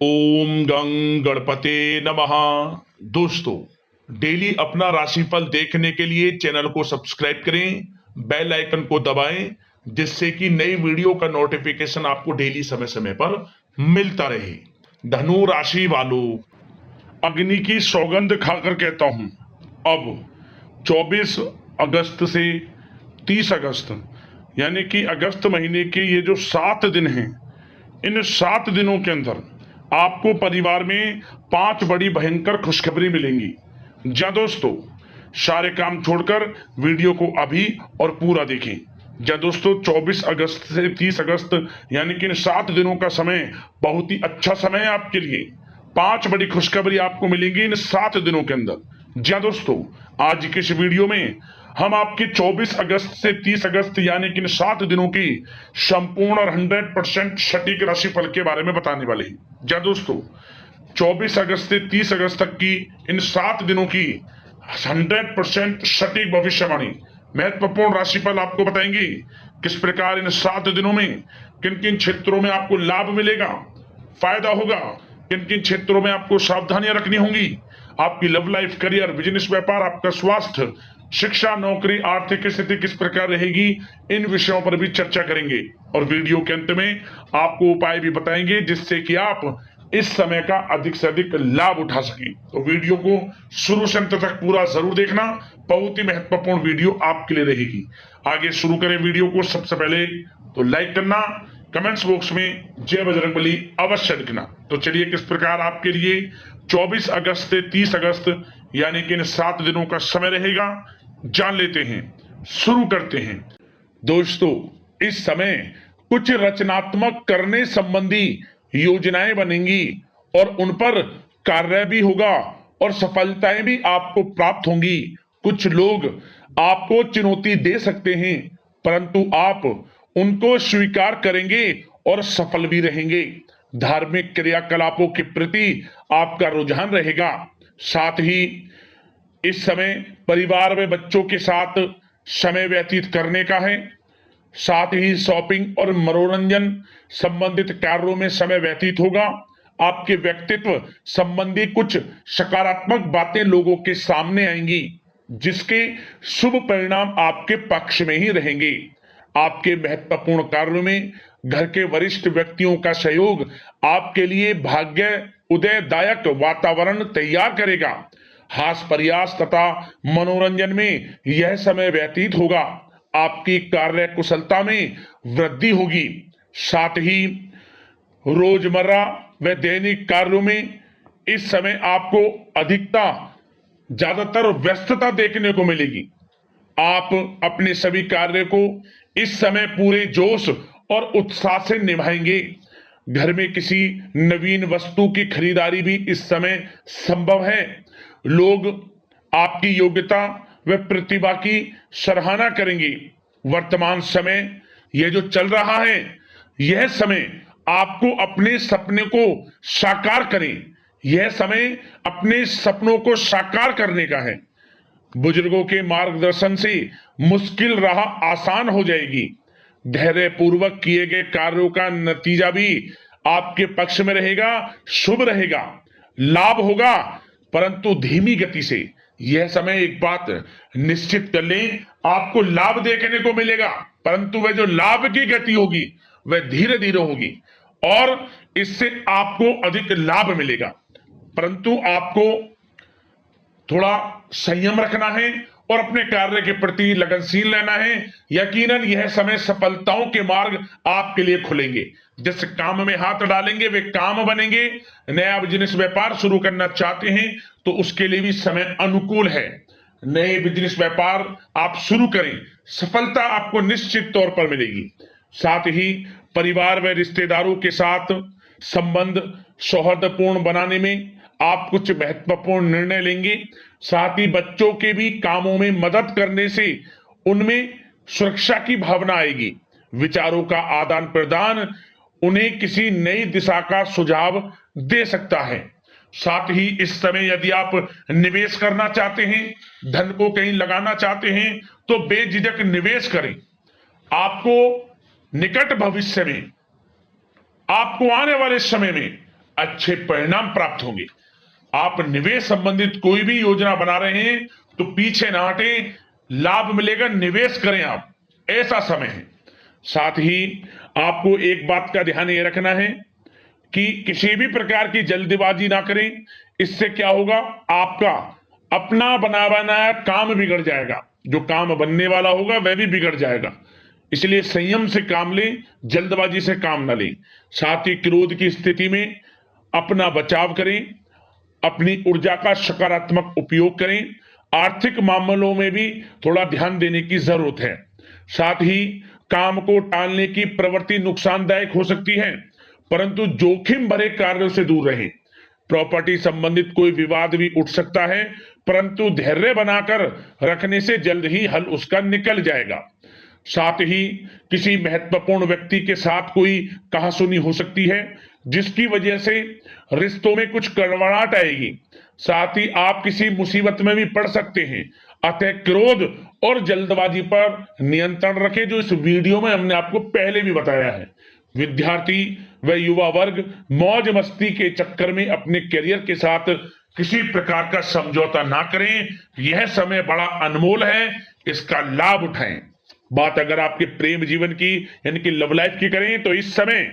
ओम गं गणपते नमः। दोस्तों, डेली अपना राशिफल देखने के लिए चैनल को सब्सक्राइब करें, बेल आइकन को दबाएं, जिससे कि नई वीडियो का नोटिफिकेशन आपको डेली समय समय पर मिलता रहे। धनु राशि वालों, अग्नि की सौगंध खाकर कहता हूं, अब 24 अगस्त से 30 अगस्त यानी कि अगस्त महीने के ये जो 7 दिन हैं, इन 7 दिनों के अंदर आपको परिवार में 5 बड़ी भयंकर खुशखबरी मिलेंगी। जा दोस्तों, सारे काम छोड़कर वीडियो को अभी और पूरा देखें। जा दोस्तों, 24 अगस्त से 30 अगस्त यानी कि इन 7 दिनों का समय बहुत ही अच्छा समय है आपके लिए। 5 बड़ी खुशखबरी आपको मिलेंगी इन 7 दिनों के अंदर। जा दोस्तों, आज की इस वीडियो में हम आपके 24 अगस्त से 30 अगस्त यानी कि इन 7 दिनों की संपूर्ण और 100% सटीक राशिफल के बारे में बताने वाले हैं। जा दोस्तों, 24 अगस्त से 30 अगस्त तक की इन 7 दिनों की 100% सटीक भविष्यवाणी, महत्वपूर्ण राशिफल आपको बताएंगे। किस प्रकार इन 7 दिनों में किन किन क्षेत्रों में आपको लाभ मिलेगा, फायदा होगा, किन किन क्षेत्रों में आपको सावधानियां रखनी होंगी, आपकी लव लाइफ, करियर, बिजनेस, व्यापार, आपका स्वास्थ्य, शिक्षा, नौकरी, आर्थिक स्थिति किस प्रकार रहेगी, इन विषयों पर भी चर्चा करेंगे। और वीडियो के अंत में आपको उपाय भी बताएंगे जिससे कि आप इस समय का अधिक से अधिक लाभ उठा सकें। तो वीडियो को शुरू से अंत तक पूरा जरूर देखना, बहुत ही महत्वपूर्ण वीडियो आपके लिए रहेगी। आगे शुरू करें वीडियो को। सबसे पहले तो लाइक करना, कमेंट्स बॉक्स में जय बजरंगबली अवश्य लिखना। तो चलिए, किस प्रकार आपके लिए 24 अगस्त से 30 अगस्त यानी कि इन 7 दिनों का समय रहेगा, जान लेते हैं, शुरू करते हैं। दोस्तों, इस समय कुछ रचनात्मक करने संबंधी योजनाएं बनेंगी और उन पर कार्य भी होगा और सफलताएं भी आपको प्राप्त होंगी। कुछ लोग आपको चुनौती दे सकते हैं, परंतु आप उनको स्वीकार करेंगे और सफल भी रहेंगे। धार्मिक क्रियाकलापों के प्रति आपका रुझान रहेगा। साथ ही इस समय परिवार में बच्चों के साथ समय व्यतीत करने का है। साथ ही शॉपिंग और मनोरंजन संबंधित कार्यों में समय व्यतीत होगा। आपके व्यक्तित्व संबंधी कुछ सकारात्मक बातें लोगों के सामने आएंगी, जिसके शुभ परिणाम आपके पक्ष में ही रहेंगे। आपके महत्वपूर्ण कार्यों में घर के वरिष्ठ व्यक्तियों का सहयोग आपके लिए भाग्य उदयदायक वातावरण तैयार करेगा। हास प्रयास तथा मनोरंजन में यह समय व्यतीत होगा। आपकी कार्य कुशलता में वृद्धि होगी। साथ ही रोजमर्रा व दैनिक कार्यों में इस समय आपको ज्यादातर व्यस्तता देखने को मिलेगी। आप अपने सभी कार्य को इस समय पूरे जोश और उत्साह से निभाएंगे। घर में किसी नवीन वस्तु की खरीदारी भी इस समय संभव है। लोग आपकी योग्यता व प्रतिभा की सराहना करेंगे। वर्तमान समय यह जो चल रहा है, यह समय आपको अपने सपने को साकार करें। यह समय अपने सपनों को साकार करने का है। बुजुर्गों के मार्गदर्शन से मुश्किल राह आसान हो जाएगी। धैर्य पूर्वक किए गए कार्यों का नतीजा भी आपके पक्ष में रहेगा, शुभ रहेगा, लाभ होगा, परंतु धीमी गति से। यह समय एक बात निश्चित कर लें, आपको लाभ देखने को मिलेगा, परंतु वह जो लाभ की गति होगी वह धीरे धीरे होगी और इससे आपको अधिक लाभ मिलेगा। परंतु आपको थोड़ा संयम रखना है और अपने कार्य के प्रति लगनशील रहना है। यकीनन यह समय सफलताओं के मार्ग आपके लिए खुलेंगे। जिस काम में हाथ डालेंगे वे काम बनेंगे। नया बिजनेस व्यापार शुरू करना चाहते हैं तो उसके लिए भी समय अनुकूल है। नए बिजनेस व्यापार आप शुरू करें, सफलता आपको निश्चित तौर पर मिलेगी। साथ ही परिवार व रिश्तेदारों के साथ संबंध सौहार्दपूर्ण बनाने में आप कुछ महत्वपूर्ण निर्णय लेंगे। साथ ही बच्चों के भी कामों में मदद करने से उनमें सुरक्षा की भावना आएगी। विचारों का आदान प्रदान उन्हें किसी नई दिशा का सुझाव दे सकता है। साथ ही इस समय यदि आप निवेश करना चाहते हैं, धन को कहीं लगाना चाहते हैं, तो बेझिझक निवेश करें। आपको निकट भविष्य में, आपको आने वाले समय में अच्छे परिणाम प्राप्त होंगे। आप निवेश संबंधित कोई भी योजना बना रहे हैं तो पीछे ना हटें, लाभ मिलेगा, निवेश करें आप, ऐसा समय है। साथ ही आपको एक बात का ध्यान ये रखना है कि किसी भी प्रकार की जल्दबाजी ना करें। इससे क्या होगा, आपका अपना बना बनाया काम बिगड़ जाएगा, जो काम बनने वाला होगा वह भी बिगड़ जाएगा। इसलिए संयम से काम लें, जल्दबाजी से काम ना लें। साथ ही क्रोध की स्थिति में अपना बचाव करें, अपनी ऊर्जा का सकारात्मक उपयोग करें। आर्थिक मामलों में भी थोड़ा ध्यान देने की जरूरत है। साथ ही काम को टालने की प्रवृत्ति नुकसानदायक हो सकती है, परंतु जोखिम भरे कार्यों से दूर रहें। प्रॉपर्टी संबंधित कोई विवाद भी उठ सकता है, परंतु धैर्य बनाकर रखने से जल्द ही हल उसका निकल जाएगा। साथ ही किसी महत्वपूर्ण व्यक्ति के साथ कोई कहासुनी हो सकती है, जिसकी वजह से रिश्तों में कुछ कड़वाहट आएगी। साथ ही आप किसी मुसीबत में भी पड़ सकते हैं। अतः क्रोध और जल्दबाजी पर नियंत्रण रखें, जो इस वीडियो में हमने आपको पहले भी बताया है। विद्यार्थी व युवा वर्ग मौज मस्ती के चक्कर में अपने करियर के साथ किसी प्रकार का समझौता ना करें। यह समय बड़ा अनमोल है, इसका लाभ उठाएं। बात अगर आपके प्रेम जीवन की यानी कि लव लाइफ की करें तो इस समय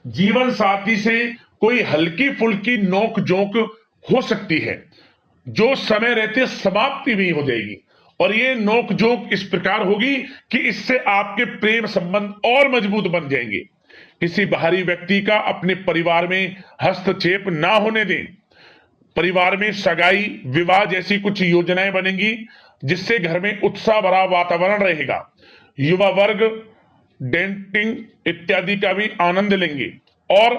जीवन साथी से कोई हल्की फुल्की नोक झोंक हो सकती है, जो समय रहते समाप्ति भी हो जाएगी। और ये नोक झोंक इस प्रकार होगी कि इससे आपके प्रेम संबंध और मजबूत बन जाएंगे। किसी बाहरी व्यक्ति का अपने परिवार में हस्तक्षेप ना होने दें। परिवार में सगाई, विवाह जैसी कुछ योजनाएं बनेंगी, जिससे घर में उत्साह भरा वातावरण रहेगा। युवा वर्ग डेटिंग इत्यादि का भी आनंद लेंगे। और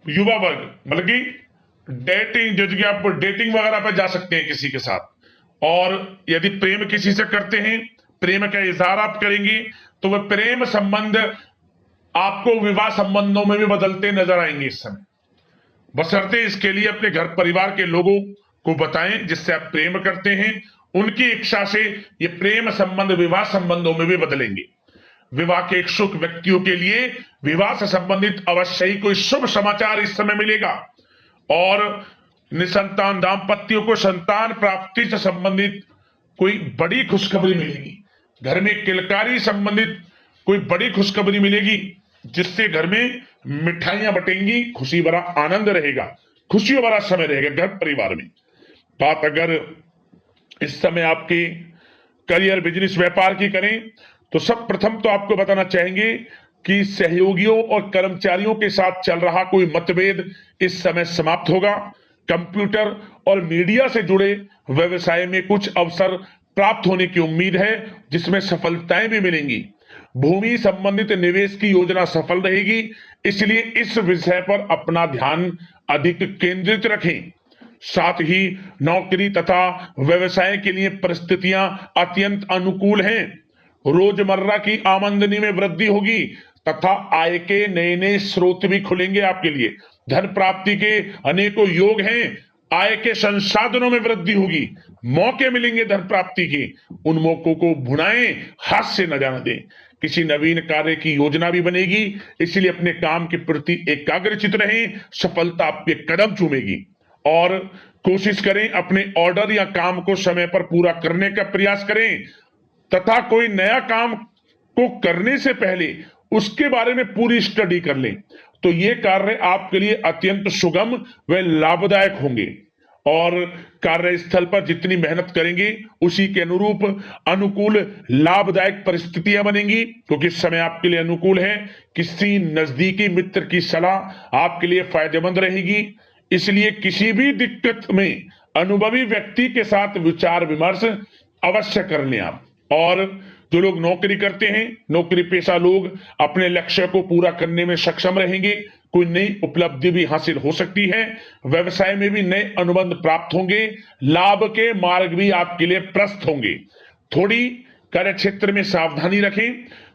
युवा वर्ग मतलब कि डेटिंग, जैसे कि आप डेटिंग वगैरह पर जा सकते हैं किसी के साथ। और यदि प्रेम किसी से करते हैं, प्रेम का इजहार आप करेंगे, तो वह प्रेम संबंध आपको विवाह संबंधों में भी बदलते नजर आएंगे इस समय। बशर्ते इसके लिए अपने घर परिवार के लोगों को बताएं जिससे आप प्रेम करते हैं। उनकी इच्छा से ये प्रेम संबंध विवाह संबंधों में भी बदलेंगे। विवाह के इच्छुक व्यक्तियों के लिए विवाह से संबंधित अवश्य ही कोई शुभ समाचार इस समय मिलेगा। और निसंतान दाम्पत्यों को संतान प्राप्ति से संबंधित कोई बड़ी खुशखबरी मिलेगी। घर में किलकारी संबंधित कोई बड़ी खुशखबरी मिलेगी, जिससे घर में मिठाइयां बटेंगी, खुशी भरा आनंद रहेगा, खुशियों भरा समय रहेगा घर परिवार में। बात अगर इस समय आपके करियर, बिजनेस, व्यापार की करें तो सब प्रथम तो आपको बताना चाहेंगे कि सहयोगियों और कर्मचारियों के साथ चल रहा कोई मतभेद इस समय समाप्त होगा। कंप्यूटर और मीडिया से जुड़े व्यवसाय में कुछ अवसर प्राप्त होने की उम्मीद है, जिसमें सफलताएं भी मिलेंगी। भूमि संबंधित निवेश की योजना सफल रहेगी, इसलिए इस विषय पर अपना ध्यान अधिक केंद्रित रखें। साथ ही नौकरी तथा व्यवसाय के लिए परिस्थितियां अत्यंत अनुकूल हैं। रोजमर्रा की आमदनी में वृद्धि होगी तथा आय के नए नए स्रोत भी खुलेंगे आपके लिए। धन प्राप्ति के अनेकों योग हैं। आय के संसाधनों में वृद्धि होगी, मौके मिलेंगे धन प्राप्ति के। उन मौकों को भुनाएं, हाथ से न जाने दें। किसी नवीन कार्य की योजना भी बनेगी, इसलिए अपने काम के प्रति एकाग्रचित रहें, सफलता आपके कदम चूमेगी। और कोशिश करें अपने ऑर्डर या काम को समय पर पूरा करने का प्रयास करें तथा कोई नया काम को करने से पहले उसके बारे में पूरी स्टडी कर लें, तो ये कार्य आपके लिए अत्यंत सुगम व लाभदायक होंगे। और कार्यस्थल पर जितनी मेहनत करेंगे उसी के अनुरूप अनुकूल लाभदायक परिस्थितियां बनेंगी, क्योंकि इस समय आपके लिए अनुकूल है। किसी नजदीकी मित्र की सलाह आपके लिए फायदेमंद रहेगी, इसलिए किसी भी दिक्कत में अनुभवी व्यक्ति के साथ विचार विमर्श अवश्य कर लें आप। और जो लोग नौकरी करते हैं, नौकरी पेशा लोग अपने लक्ष्य को पूरा करने में सक्षम रहेंगे। कोई नई उपलब्धि भी हासिल हो सकती है। व्यवसाय में भी नए अनुबंध प्राप्त होंगे। लाभ के मार्ग भी आपके लिए प्रशस्त होंगे। थोड़ी कार्य क्षेत्र में सावधानी रखें,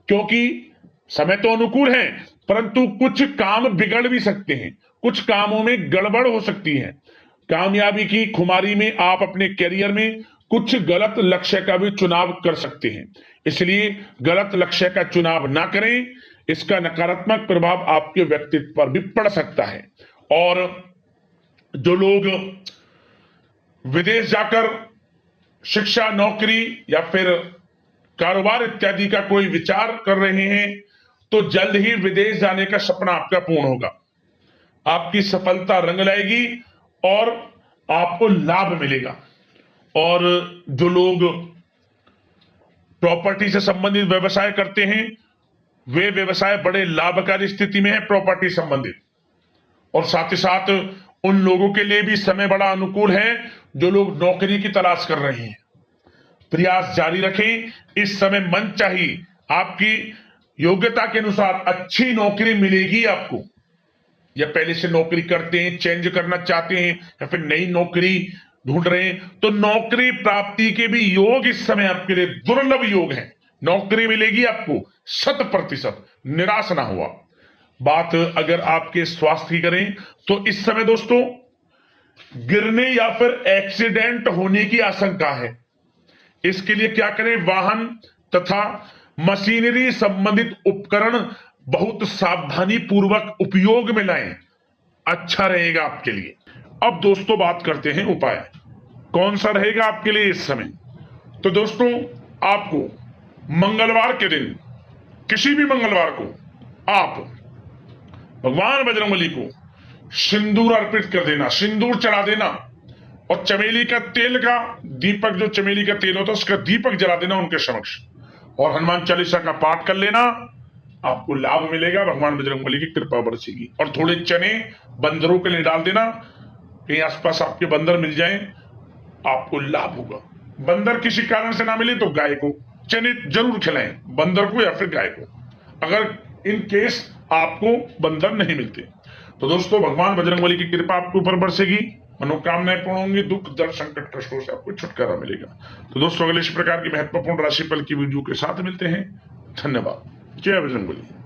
क्योंकि समय तो अनुकूल है, परंतु कुछ काम बिगड़ भी सकते हैं, कुछ कामों में गड़बड़ हो सकती है। कामयाबी की खुमारी में आप अपने करियर में कुछ गलत लक्ष्य का भी चुनाव कर सकते हैं, इसलिए गलत लक्ष्य का चुनाव ना करें। इसका नकारात्मक प्रभाव आपके व्यक्तित्व पर भी पड़ सकता है। और जो लोग विदेश जाकर शिक्षा, नौकरी या फिर कारोबार इत्यादि का कोई विचार कर रहे हैं, तो जल्द ही विदेश जाने का सपना आपका पूर्ण होगा। आपकी सफलता रंग लाएगी और आपको लाभ मिलेगा। और जो लोग प्रॉपर्टी से संबंधित व्यवसाय करते हैं, वे व्यवसाय बड़े लाभकारी स्थिति में है प्रॉपर्टी संबंधित। और साथ ही साथ उन लोगों के लिए भी समय बड़ा अनुकूल है जो लोग नौकरी की तलाश कर रहे हैं। प्रयास जारी रखें, इस समय मन चाहिए आपकी योग्यता के अनुसार अच्छी नौकरी मिलेगी आपको। या पहले से नौकरी करते हैं, चेंज करना चाहते हैं, या फिर नई नौकरी ढूंढ रहे हैं, तो नौकरी प्राप्ति के भी योग इस समय आपके लिए दुर्लभ योग है। नौकरी मिलेगी आपको 100%, निराश ना हुआ। बात अगर आपके स्वास्थ्य की करें तो इस समय दोस्तों गिरने या फिर एक्सीडेंट होने की आशंका है। इसके लिए क्या करें? वाहन तथा मशीनरी संबंधित उपकरण बहुत सावधानी पूर्वक उपयोग में लाएं, अच्छा रहेगा आपके लिए। अब दोस्तों बात करते हैं उपाय, कौन सा रहेगा आपके लिए इस समय। तो दोस्तों आपको मंगलवार के दिन, किसी भी मंगलवार को आप भगवान बजरंगबली को सिंदूर अर्पित कर देना, सिंदूर चढ़ा देना, और चमेली का तेल का दीपक, जो चमेली का तेल होता है उसका दीपक जला देना उनके समक्ष, और हनुमान चालीसा का पाठ कर लेना। आपको लाभ मिलेगा, भगवान बजरंगबली की कृपा बरसेगी। और थोड़े चने बंदरों के लिए डाल देना, कहीं आसपास आपके बंदर मिल जाएं, आपको लाभ होगा। बंदर किसी कारण से ना मिले तो गाय को चने जरूर खिलाएं, बंदर को या फिर गाय को, अगर इन केस आपको बंदर नहीं मिलते। तो दोस्तों भगवान बजरंगबली की कृपा आपके ऊपर बरसेगी, मनोकामनाएं पूर्ण होंगी, दुख दर्द संकट कष्टों से आपको छुटकारा मिलेगा। तो दोस्तों अगले इस प्रकार की महत्वपूर्ण राशिफल की वीडियो के साथ मिलते हैं। धन्यवाद। जय बजरंगबली।